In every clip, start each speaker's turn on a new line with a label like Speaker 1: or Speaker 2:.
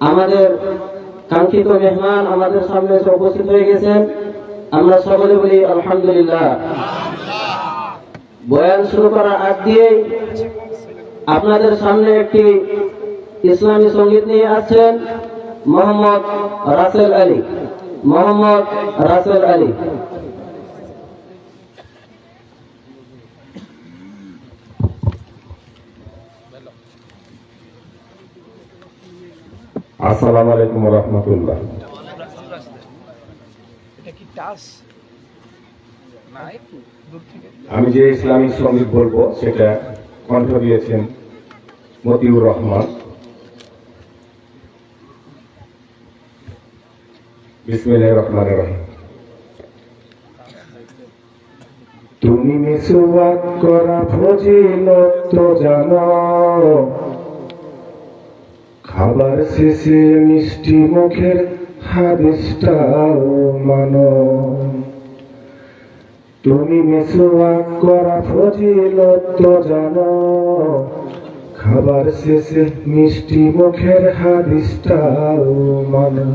Speaker 1: আমাদের কাঙ্ক্ষিত মেহমান আমাদের সামনে এসে উপস্থিত হয়ে গেছেন। আমরা সকলে বলি আলহামদুলিল্লাহ। বয়ান শুরু করার আগ দিয়েই আপনাদের সামনে একটি ইসলামী সঙ্গীত নিয়ে আসছেন মোহাম্মদ রাসেল আলী। মোহাম্মদ রাসেল আলী।
Speaker 2: আসসালামু আলাইকুম ওয়া রাহমাতুল্লাহ। আমি যে ইসলামিক সঙ্গীত বলবো সেটা কণ্ঠ দিয়েছেন মতিউর রহমান। বিসমিল্লাহির রহমানির রহিম। তুমি মিসওয়াক করা ফজিলত তো জানো, খাবার শেষে মিষ্টি মুখের হাদিসটাও মানো। তুমি মিসওয়াক করা ফজিলত তো জানো, খাবার শেষে মিষ্টি মুখের হাদিসটাও মানো।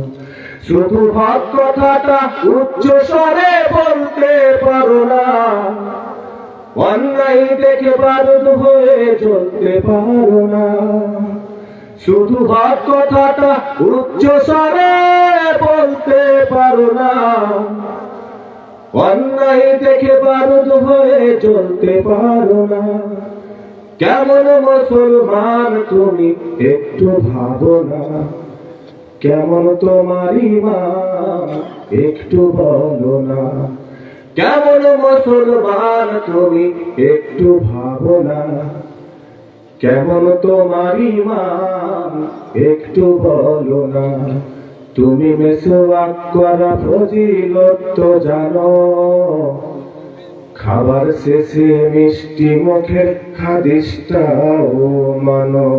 Speaker 2: শুধু হক কথাটা উচ্চ স্বরে বলতে পারো না, অন্যায় দেখে বারুদ হয়ে চলতে পারো না। শুধু হক কথাটা উচ্চ স্বরে বলতে পারো না, অন্যায় দেখে বারুদ হয়ে চলতে পারো না। কেমন মুসলমান তুমি একটু ভাবো না, কেমন তোমার ঈমান একটু বলো না। কেমন মুসলমান তুমি একটু ভাবো না, কেমন তোমার ঈমান একটু বলো না। তুমি মিসওয়াক করা ফজিলত তো জানো, খাবার শেষে মিষ্টি মুখের হাদিসটাও মানো।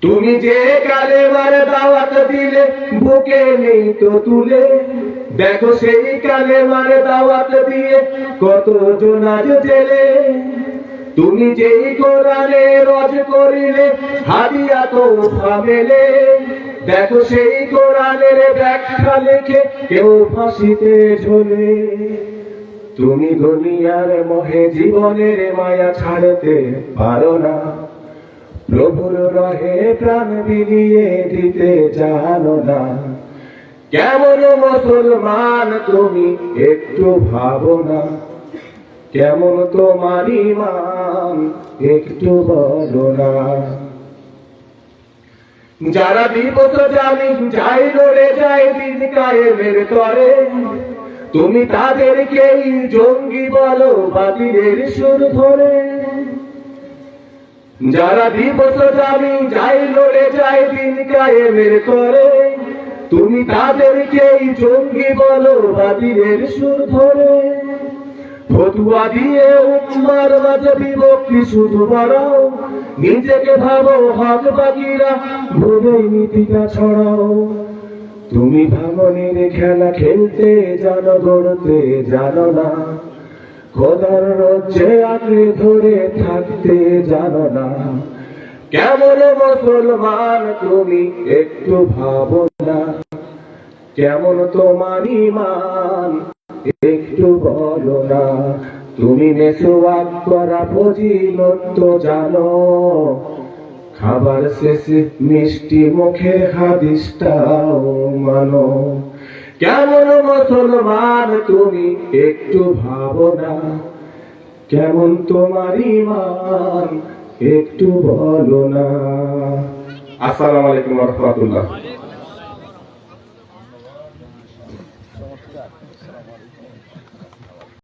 Speaker 2: তুমি যে কালেমার দাওয়াত দিলে বুকে নেই তো তুলে, দেখো সেই কালেমার দাওয়াত দিয়ে কত জন আজ জেলে। তুমি যেই কোরআনে রজ করিলে হাদিয়া তোফা মেলে, দেখো সেই কোরআনের ব্যাখ্যা লিখে কেউ ফাঁসিতে ঝোলে। তুমি দুনিয়ার মোহে জীবনের মায়া ছাড়তে পারো না, প্রভুর রহে প্রাণ বিলিয়ে দিতে জানো না। কেমন মুসলমান তুমি একটু ভাবো না, কেমন তোমার ঈমান একটু বলো না। যারা বিপদ জানি যাই লড়ে যায় দিন কায়েমের তরে, তুমি তাদেরকেই জঙ্গি বলো বাতিলের সুর ধরে। যারা দিবস জানি যাই লড়ে যায় দিন কায়েমের তরে, তুমি তাদেরকেই জঙ্গি বলো বাতিলের সুর ধরে। ফতুয়া দিয়ে উম্মার মাঝে বিভক্তি শুধু বাড়াও, নিজেকে ভাবো হক বাকিরা ভুলেই নীতিটা ছড়াও। তুমি ভাঙনের খেলা খেলতে জানো, গড়তে জানো না, খোদার রজ্জে আঁকড়ে ধরে থাকতে জানো না। কেমন মুসলমান তুমি একটু ভাবো না, কেমন তোমার ঈমান একটু বলো না। তুমি মিসওয়াক করা ফজিলত তো জানো, খাবার শেষে মিষ্টি মুখের হাদিসটাও মানো। কেমন মুসলমান তুমি একটু ভাবো না, কেমন তোমার ঈমান একটু বলো না। আসসালামু আলাইকুম ওয়া রাহমাতুল্লাহ।